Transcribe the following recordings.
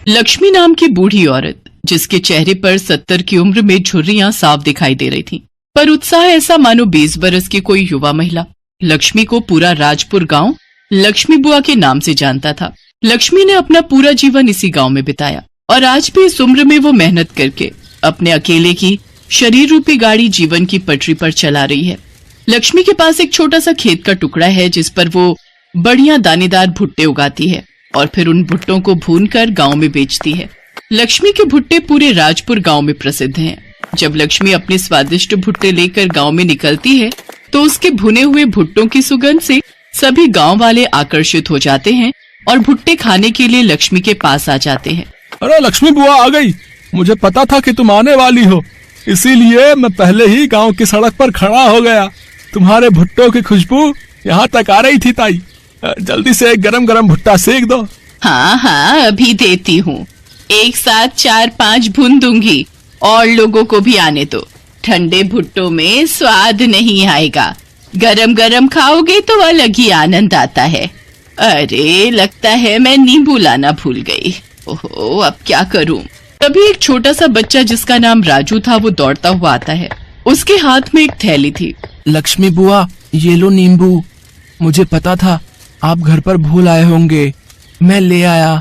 लक्ष्मी नाम की बूढ़ी औरत, जिसके चेहरे पर 70 की उम्र में झुर्रियां साफ दिखाई दे रही थीं, पर उत्साह ऐसा मानो 20 बरस की कोई युवा महिला। लक्ष्मी को पूरा राजपुर गांव लक्ष्मी बुआ के नाम से जानता था। लक्ष्मी ने अपना पूरा जीवन इसी गांव में बिताया और आज भी इस उम्र में वो मेहनत करके अपने अकेले की शरीर रूपी गाड़ी जीवन की पटरी पर चला रही है। लक्ष्मी के पास एक छोटा सा खेत का टुकड़ा है जिस पर वो बढ़िया दानेदार भुट्टे उगाती है और फिर उन भुट्टों को भूनकर गांव में बेचती है। लक्ष्मी के भुट्टे पूरे राजपुर गांव में प्रसिद्ध हैं। जब लक्ष्मी अपने स्वादिष्ट भुट्टे लेकर गांव में निकलती है तो उसके भुने हुए भुट्टों की सुगंध से सभी गांव वाले आकर्षित हो जाते हैं और भुट्टे खाने के लिए लक्ष्मी के पास आ जाते हैं। अरे लक्ष्मी बुआ आ गई, मुझे पता था कि तुम आने वाली हो, इसीलिए मैं पहले ही गांव की सड़क पर खड़ा हो गया। तुम्हारे भुट्टों की खुशबू यहाँ तक आ रही थी ताई, जल्दी से एक गरम गरम भुट्टा सेक दो। हाँ हाँ अभी देती हूँ, एक साथ 4-5 भून दूंगी और लोगों को भी आने दो। ठंडे भुट्टों में स्वाद नहीं आएगा, गरम गरम खाओगे तो अलग ही आनंद आता है। अरे लगता है मैं नींबू लाना भूल गई। ओहो अब क्या करूं। तभी एक छोटा सा बच्चा जिसका नाम राजू था वो दौड़ता हुआ आता है। उसके हाथ में एक थैली थी। लक्ष्मी बुआ ये लो नींबू, मुझे पता था आप घर पर भूल आए होंगे, मैं ले आया।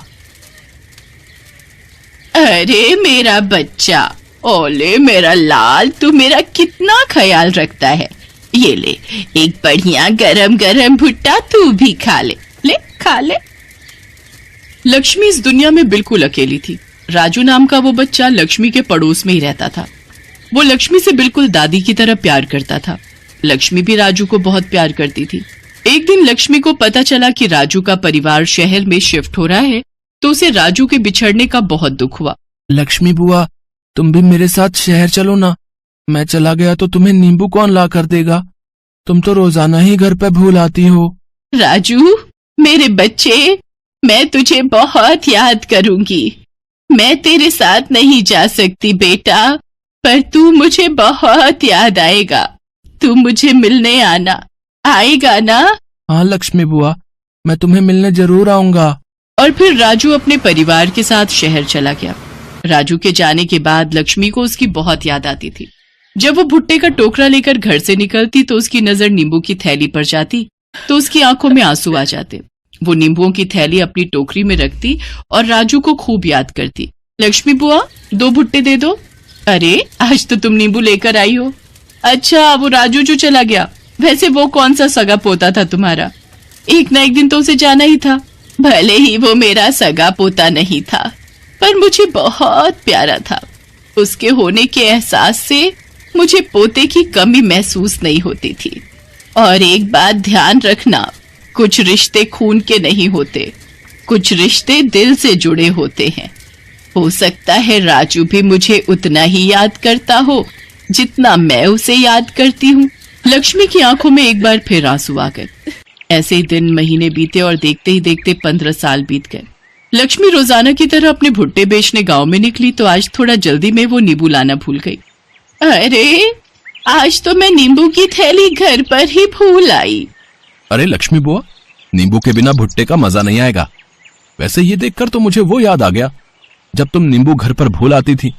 अरे मेरा बच्चा, ओले मेरा लाल, तू मेरा कितना ख्याल रखता है। ये ले एक बढ़िया गरम गरम भुट्टा, तू भी खा ले, ले खा ले। लक्ष्मी इस दुनिया में बिल्कुल अकेली थी। राजू नाम का वो बच्चा लक्ष्मी के पड़ोस में ही रहता था। वो लक्ष्मी से बिल्कुल दादी की तरह प्यार करता था। लक्ष्मी भी राजू को बहुत प्यार करती थी। एक दिन लक्ष्मी को पता चला कि राजू का परिवार शहर में शिफ्ट हो रहा है तो उसे राजू के बिछड़ने का बहुत दुख हुआ। लक्ष्मी बुआ तुम भी मेरे साथ शहर चलो ना, मैं चला गया तो तुम्हें नींबू कौन ला कर देगा, तुम तो रोजाना ही घर पे भूल आती हो। राजू मेरे बच्चे, मैं तुझे बहुत याद करूंगी। मैं तेरे साथ नहीं जा सकती बेटा, पर तू मुझे बहुत याद आएगा। तू मुझे मिलने आना, आएगा ना? हाँ लक्ष्मी बुआ मैं तुम्हें मिलने जरूर आऊंगा। और फिर राजू अपने परिवार के साथ शहर चला गया। राजू के जाने के बाद लक्ष्मी को उसकी बहुत याद आती थी। जब वो भुट्टे का टोकरा लेकर घर से निकलती तो उसकी नजर नींबू की थैली पर जाती तो उसकी आंखों में आंसू आ जाते। वो नींबुओं की थैली अपनी टोकरी में रखती और राजू को खूब याद करती। लक्ष्मी बुआ 2 भुट्टे दे दो। अरे आज तो तुम नींबू लेकर आई हो। अच्छा वो राजू जो चला गया, वैसे वो कौन सा सगा पोता था तुम्हारा? एक ना एक दिन तो उसे जाना ही था। भले ही वो मेरा सगा पोता नहीं था, पर मुझे बहुत प्यारा था। उसके होने के एहसास से मुझे पोते की कमी महसूस नहीं होती थी। और एक बात ध्यान रखना, कुछ रिश्ते खून के नहीं होते, कुछ रिश्ते दिल से जुड़े होते हैं। हो सकता है राजू भी मुझे उतना ही याद करता हो जितना मैं उसे याद करती हूँ। लक्ष्मी की आंखों में एक बार फिर आंसू आ गए। ऐसे ही दिन महीने बीते और देखते ही देखते 15 साल बीत गए। लक्ष्मी रोजाना की तरह अपने भुट्टे बेचने गांव में निकली तो आज थोड़ा जल्दी में वो नींबू लाना भूल गई। अरे आज तो मैं नींबू की थैली घर पर ही भूल आई। अरे लक्ष्मी बुआ नींबू के बिना भुट्टे का मजा नहीं आएगा। वैसे ये देखकर तो मुझे वो याद आ गया, जब तुम नींबू घर पर भूल आती थी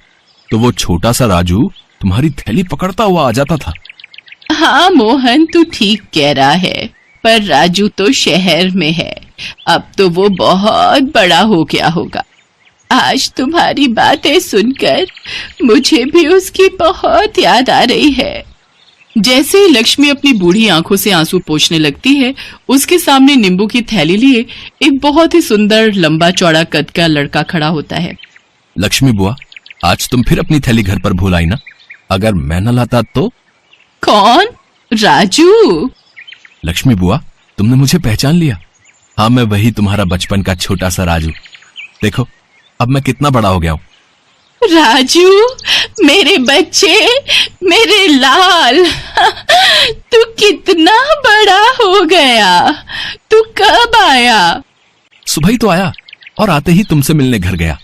तो वो छोटा सा राजू तुम्हारी थैली पकड़ता हुआ आ जाता था। हाँ मोहन तू ठीक कह रहा है, पर राजू तो शहर में है, अब तो वो बहुत बड़ा हो गया होगा। आज तुम्हारी बातें सुनकर मुझे भी उसकी बहुत याद आ रही है। जैसे ही लक्ष्मी अपनी बूढ़ी आंखों से आंसू पोंछने लगती है, उसके सामने नींबू की थैली लिए एक बहुत ही सुंदर लंबा चौड़ा कद का लड़का खड़ा होता है। लक्ष्मी बुआ आज तुम फिर अपनी थैली घर पर भूल आई ना, अगर मैं न लाता तो? कौन? राजू? लक्ष्मी बुआ तुमने मुझे पहचान लिया। हाँ मैं वही तुम्हारा बचपन का छोटा सा राजू। देखो अब मैं कितना बड़ा हो गया हूँ। राजू मेरे बच्चे, मेरे लाल, तू कितना बड़ा हो गया। तू कब आया? सुबह ही तो आया और आते ही तुमसे मिलने घर गया,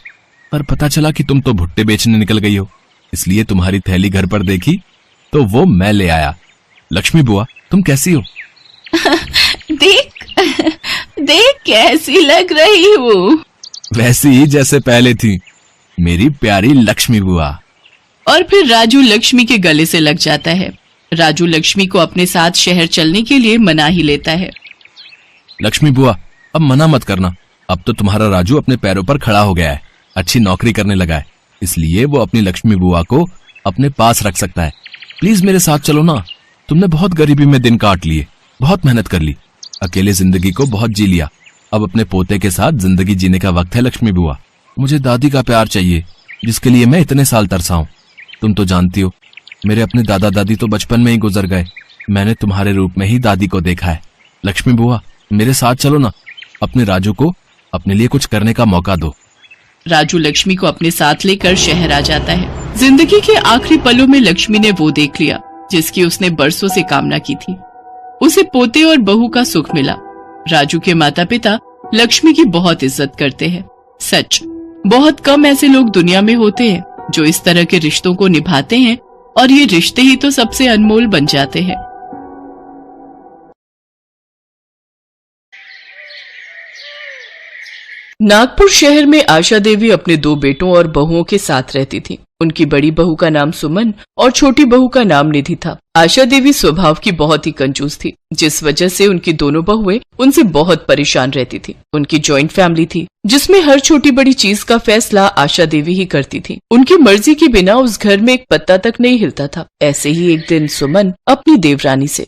पर पता चला कि तुम तो भुट्टे बेचने निकल गई हो, इसलिए तुम्हारी थैली घर पर देखी तो वो मैं ले आया। लक्ष्मी बुआ तुम कैसी हो? देख देख कैसी लग रही हूँ। वैसी ही जैसे पहले थी, मेरी प्यारी लक्ष्मी बुआ। और फिर राजू लक्ष्मी के गले से लग जाता है। राजू लक्ष्मी को अपने साथ शहर चलने के लिए मना ही लेता है। लक्ष्मी बुआ, अब मना मत करना। अब तो तुम्हारा राजू अपने पैरों पर खड़ा हो गया है, अच्छी नौकरी करने लगा है, इसलिए वो अपनी लक्ष्मी बुआ को अपने पास रख सकता है। प्लीज मेरे साथ चलो ना। तुमने बहुत गरीबी में दिन काट लिए, बहुत मेहनत कर ली, अकेले जिंदगी को बहुत जी लिया। अब अपने पोते के साथ जिंदगी जीने का वक्त है लक्ष्मी बुआ। मुझे दादी का प्यार चाहिए, जिसके लिए मैं इतने साल तरसा हूँ। तुम तो जानती हो, मेरे अपने दादा दादी तो बचपन में ही गुजर गए। मैंने तुम्हारे रूप में ही दादी को देखा है। लक्ष्मी बुआ, मेरे साथ चलो ना। अपने राजू को अपने लिए कुछ करने का मौका दो। राजू लक्ष्मी को अपने साथ लेकर शहर आ जाता है। जिंदगी के आखिरी पलों में लक्ष्मी ने वो देख लिया जिसकी उसने बरसों से कामना की थी। उसे पोते और बहू का सुख मिला। राजू के माता पिता लक्ष्मी की बहुत इज्जत करते हैं। सच, बहुत कम ऐसे लोग दुनिया में होते हैं जो इस तरह के रिश्तों को निभाते हैं, और ये रिश्ते ही तो सबसे अनमोल बन जाते हैं। नागपुर शहर में आशा देवी अपने 2 बेटों और बहुओं के साथ रहती थी। उनकी बड़ी बहू का नाम सुमन और छोटी बहू का नाम निधि था। आशा देवी स्वभाव की बहुत ही कंजूस थी, जिस वजह से उनकी दोनों बहुएं उनसे बहुत परेशान रहती थी। उनकी जॉइंट फैमिली थी, जिसमें हर छोटी बड़ी चीज का फैसला आशा देवी ही करती थी। उनकी मर्जी के बिना उस घर में एक पत्ता तक नहीं हिलता था। ऐसे ही एक दिन सुमन अपनी देवरानी से,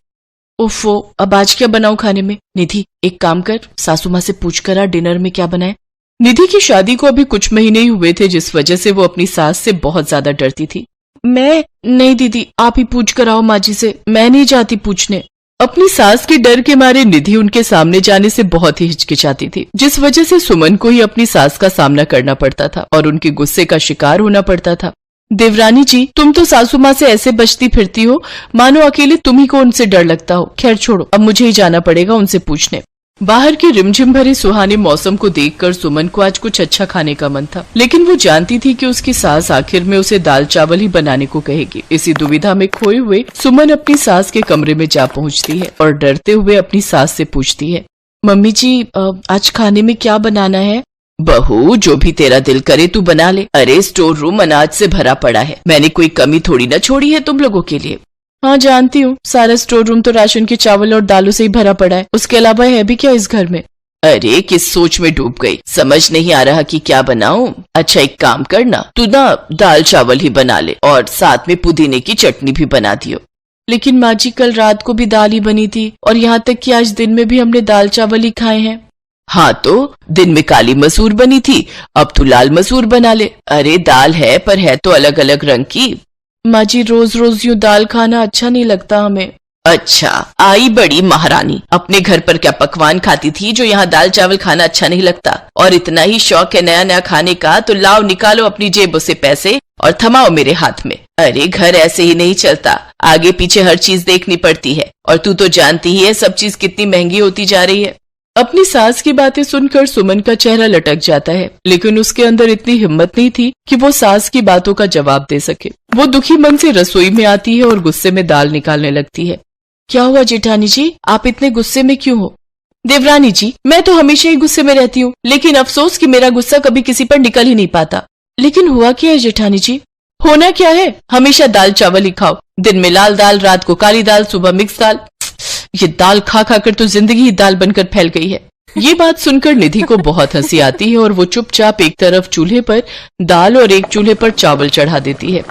ओफो, अब आज क्या बनाऊं खाने में? निधि, एक काम कर, सासू माँ से पूछ कर आ डिनर में क्या बनाए। निधि की शादी को अभी कुछ महीने ही हुए थे, जिस वजह से वो अपनी सास से बहुत ज्यादा डरती थी। मैं नहीं दीदी, आप ही पूछ कर आओ माँ जी से, मैं नहीं जाती पूछने। अपनी सास के डर के मारे निधि उनके सामने जाने से बहुत ही हिचकिचाती थी, जिस वजह से सुमन को ही अपनी सास का सामना करना पड़ता था और उनके गुस्से का शिकार होना पड़ता था। देवरानी जी, तुम तो सासू माँ से ऐसे बचती फिरती हो मानो अकेले तुम ही को उनसे डर लगता हो। खैर छोड़ो, अब मुझे ही जाना पड़ेगा उनसे पूछने। बाहर के रिमझिम भरे सुहाने मौसम को देखकर सुमन को आज कुछ अच्छा खाने का मन था, लेकिन वो जानती थी कि उसकी सास आखिर में उसे दाल चावल ही बनाने को कहेगी। इसी दुविधा में खोए हुए सुमन अपनी सास के कमरे में जा पहुंचती है और डरते हुए अपनी सास से पूछती है, मम्मी जी, आज खाने में क्या बनाना है? बहू, जो भी तेरा दिल करे तू बना ले। अरे स्टोर रूम अनाज से भरा पड़ा है, मैंने कोई कमी थोड़ी ना छोड़ी है तुम लोगों के लिए। हाँ जानती हूँ, सारा स्टोर रूम तो राशन के चावल और दालों से ही भरा पड़ा है, उसके अलावा है भी क्या इस घर में? अरे किस सोच में डूब गई, समझ नहीं आ रहा कि क्या बनाऊं। अच्छा एक काम करना, तू ना दाल चावल ही बना ले और साथ में पुदीने की चटनी भी बना दियो। लेकिन माँ जी, कल रात को भी दाल ही बनी थी और यहाँ तक कि आज दिन में भी हमने दाल चावल ही खाए हैं। हाँ तो दिन में काली मसूर बनी थी, अब तू लाल मसूर बना ले। अरे दाल है, पर है तो अलग अलग रंग की। माँ जी, रोज रोज यूँ दाल खाना अच्छा नहीं लगता हमें। अच्छा, आई बड़ी महारानी, अपने घर पर क्या पकवान खाती थी जो यहाँ दाल चावल खाना अच्छा नहीं लगता? और इतना ही शौक है नया नया खाने का तो लाओ, निकालो अपनी जेबों से पैसे और थमाओ मेरे हाथ में। अरे घर ऐसे ही नहीं चलता, आगे पीछे हर चीज देखनी पड़ती है, और तू तो जानती ही है सब चीज कितनी महंगी होती जा रही है। अपनी सास की बातें सुनकर सुमन का चेहरा लटक जाता है, लेकिन उसके अंदर इतनी हिम्मत नहीं थी कि वो सास की बातों का जवाब दे सके। वो दुखी मन से रसोई में आती है और गुस्से में दाल निकालने लगती है। क्या हुआ जेठानी जी, आप इतने गुस्से में क्यों हो? देवरानी जी, मैं तो हमेशा ही गुस्से में रहती हूँ, लेकिन अफसोस कि मेरा गुस्सा कभी किसी पर निकल ही नहीं पाता। लेकिन हुआ क्या है जेठानी जी? होना क्या है, हमेशा दाल चावल ही खाओ, दिन में लाल दाल, रात को काली दाल, सुबह मिक्स दाल। ये दाल खा खाकर तो जिंदगी ही दाल बनकर फैल गई है। ये बात सुनकर निधि को बहुत हंसी आती है और वो चुपचाप एक तरफ चूल्हे पर दाल और एक चूल्हे पर चावल चढ़ा देती है।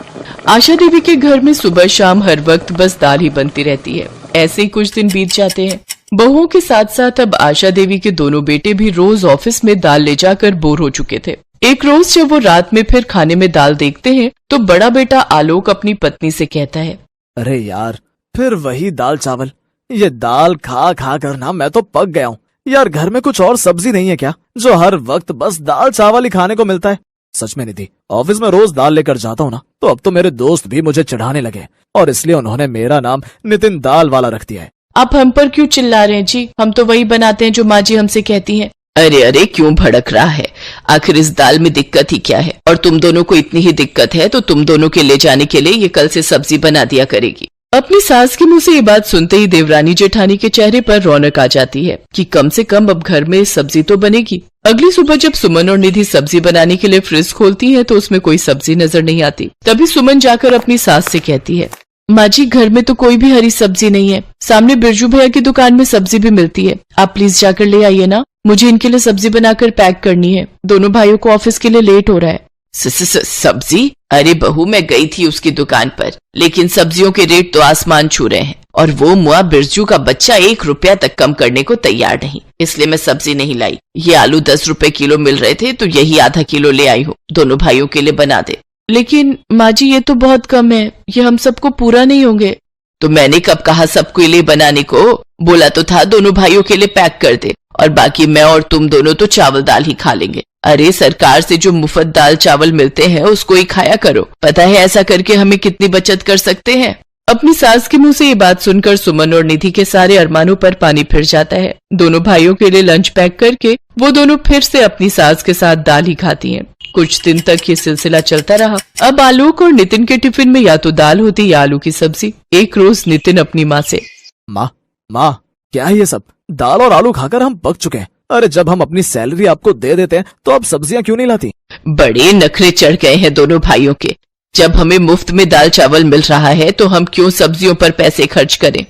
आशा देवी के घर में सुबह शाम हर वक्त बस दाल ही बनती रहती है। ऐसे ही कुछ दिन बीत जाते हैं। बहुओं के साथ साथ अब आशा देवी के दोनों बेटे भी रोज ऑफिस में दाल ले जाकर बोर हो चुके थे। एक रोज जब वो रात में फिर खाने में दाल देखते हैं तो बड़ा बेटा आलोक अपनी पत्नी से कहता है, अरे यार, फिर वही दाल चावल। ये दाल खा खा कर ना मैं तो पक गया हूँ यार। घर में कुछ और सब्जी नहीं है क्या, जो हर वक्त बस दाल चावल ही खाने को मिलता है? सच में निधि, ऑफिस में रोज दाल लेकर जाता हूँ ना, तो अब तो मेरे दोस्त भी मुझे चिढ़ाने लगे और इसलिए उन्होंने मेरा नाम नितिन दाल वाला रख दिया है। आप हम पर क्यों चिल्ला रहे हैं जी? हम तो वही बनाते हैं जो माँ जी हमसे कहती हैं। अरे अरे, क्यों भड़क रहा है? आखिर इस दाल में दिक्कत ही क्या है? और तुम दोनों को इतनी ही दिक्कत है तो तुम दोनों के ले जाने के लिए ये कल से सब्जी बना दिया करेगी। अपनी सास के मुंह से ये बात सुनते ही देवरानी जेठानी के चेहरे पर रौनक आ जाती है कि कम से कम अब घर में सब्जी तो बनेगी। अगली सुबह जब सुमन और निधि सब्जी बनाने के लिए फ्रिज खोलती है तो उसमें कोई सब्जी नजर नहीं आती। तभी सुमन जाकर अपनी सास से कहती है, माँ जी घर में तो कोई भी हरी सब्जी नहीं है, सामने बिरजू भैया की दुकान में सब्जी भी मिलती है, आप प्लीज जाकर ले आइए ना, मुझे इनके लिए सब्जी बनाकर पैक करनी है, दोनों भाइयों को ऑफिस के लिए लेट हो रहा है। सब्जी? अरे बहू मैं गई थी उसकी दुकान पर, लेकिन सब्जियों के रेट तो आसमान छू रहे हैं और वो मुआ बिरजू का बच्चा 1 रुपया तक कम करने को तैयार नहीं, इसलिए मैं सब्जी नहीं लाई। ये आलू 10 रुपए किलो मिल रहे थे तो यही आधा किलो ले आई हो, दोनों भाइयों के लिए बना दे। लेकिन माँ जी ये तो बहुत कम है, ये हम सबको पूरा नहीं होंगे। तो मैंने कब कहा सबके लिए बनाने को, बोला तो था दोनों भाइयों के लिए पैक कर दे और बाकी मैं और तुम दोनों तो चावल दाल ही खा लेंगे। अरे सरकार से जो मुफ्त दाल चावल मिलते हैं उसको ही खाया करो, पता है ऐसा करके हमें कितनी बचत कर सकते हैं। अपनी सास के मुंह से ये बात सुनकर सुमन और निधि के सारे अरमानों पर पानी फिर जाता है। दोनों भाइयों के लिए लंच पैक करके वो दोनों फिर से अपनी सास के साथ दाल ही खाती हैं। कुछ दिन तक ये सिलसिला चलता रहा। अब आलोक और नितिन के टिफिन में या तो दाल होती या आलू की सब्जी। एक रोज नितिन अपनी माँ से, माँ क्या है ये सब, दाल और आलू खाकर हम पक चुके हैं। अरे जब हम अपनी सैलरी आपको दे देते हैं तो आप सब्जियां क्यों नहीं लाती? बड़े नखरे चढ़ गए हैं दोनों भाइयों के। जब हमें मुफ्त में दाल चावल मिल रहा है तो हम क्यों सब्जियों पर पैसे खर्च करें?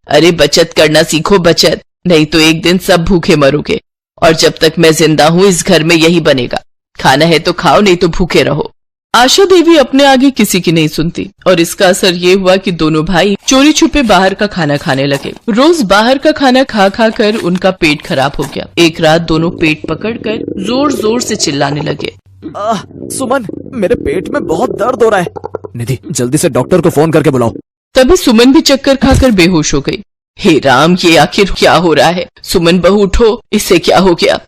अरे बचत करना सीखो, बचत, नहीं तो एक दिन सब भूखे मरोगे। और जब तक मैं जिंदा हूँ इस घर में यही बनेगा, खाना है तो खाओ नहीं तो भूखे रहो। आशा देवी अपने आगे किसी की नहीं सुनती और इसका असर ये हुआ कि दोनों भाई चोरी छुपे बाहर का खाना खाने लगे। रोज बाहर का खाना खा खा कर उनका पेट खराब हो गया। एक रात दोनों पेट पकड़कर जोर जोर से चिल्लाने लगे, सुमन मेरे पेट में बहुत दर्द हो रहा है, निधि जल्दी से डॉक्टर को फोन करके बुलाओ। तभी सुमन भी चक्कर खाकर बेहोश हो गई। हे राम, ये आखिर क्या हो रहा है? सुमन बहू उठो, इससे क्या हो गया?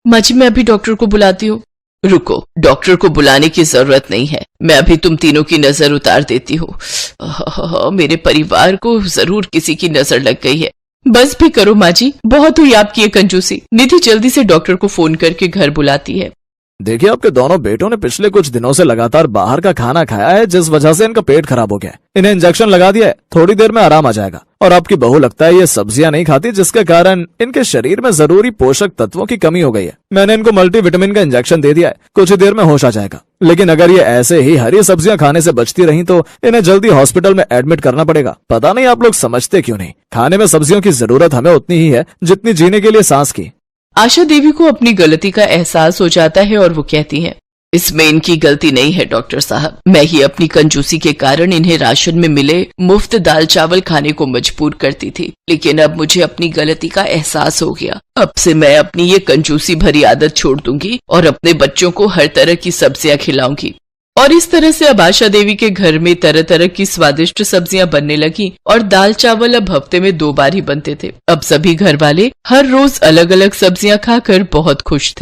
माँ जी मैं अभी डॉक्टर को बुलाती हूँ। रुको, डॉक्टर को बुलाने की जरूरत नहीं है, मैं अभी तुम तीनों की नजर उतार देती हूँ। मेरे परिवार को जरूर किसी की नजर लग गई है। बस भी करो माँ जी, बहुत हुई आपकी ये कंजूसी। निधि जल्दी से डॉक्टर को फोन करके घर बुलाती है। देखिए आपके दोनों बेटों ने पिछले कुछ दिनों से लगातार बाहर का खाना खाया है, जिस वजह से इनका पेट खराब हो गया है। इन्हें इंजेक्शन लगा दिया है, थोड़ी देर में आराम आ जाएगा। और आपकी बहू लगता है ये सब्जियां नहीं खाती, जिसके कारण इनके शरीर में जरूरी पोषक तत्वों की कमी हो गई है। मैंने इनको मल्टीविटामिन का इंजेक्शन दे दिया है, कुछ ही देर में होश आ जाएगा। लेकिन अगर ये ऐसे ही हरी सब्जियां खाने से बचती रही तो इन्हें जल्दी हॉस्पिटल में एडमिट करना पड़ेगा। पता नहीं आप लोग समझते क्यों नहीं, खाने में सब्जियों की जरूरत हमें उतनी ही है जितनी जीने के लिए सांस की। आशा देवी को अपनी गलती का एहसास हो जाता है और वो कहती हैं, इसमें इनकी गलती नहीं है डॉक्टर साहब, मैं ही अपनी कंजूसी के कारण इन्हें राशन में मिले मुफ्त दाल चावल खाने को मजबूर करती थी। लेकिन अब मुझे अपनी गलती का एहसास हो गया। अब से मैं अपनी ये कंजूसी भरी आदत छोड़ दूंगी और अपने बच्चों को हर तरह की सब्जियां खिलाऊंगी। और इस तरह से अब आशा देवी के घर में तरह तरह की स्वादिष्ट सब्जियां बनने लगी और दाल चावल अब हफ्ते में 2 बार ही बनते थे। अब सभी घर वाले हर रोज अलग अलग सब्जियां खाकर बहुत खुश थे।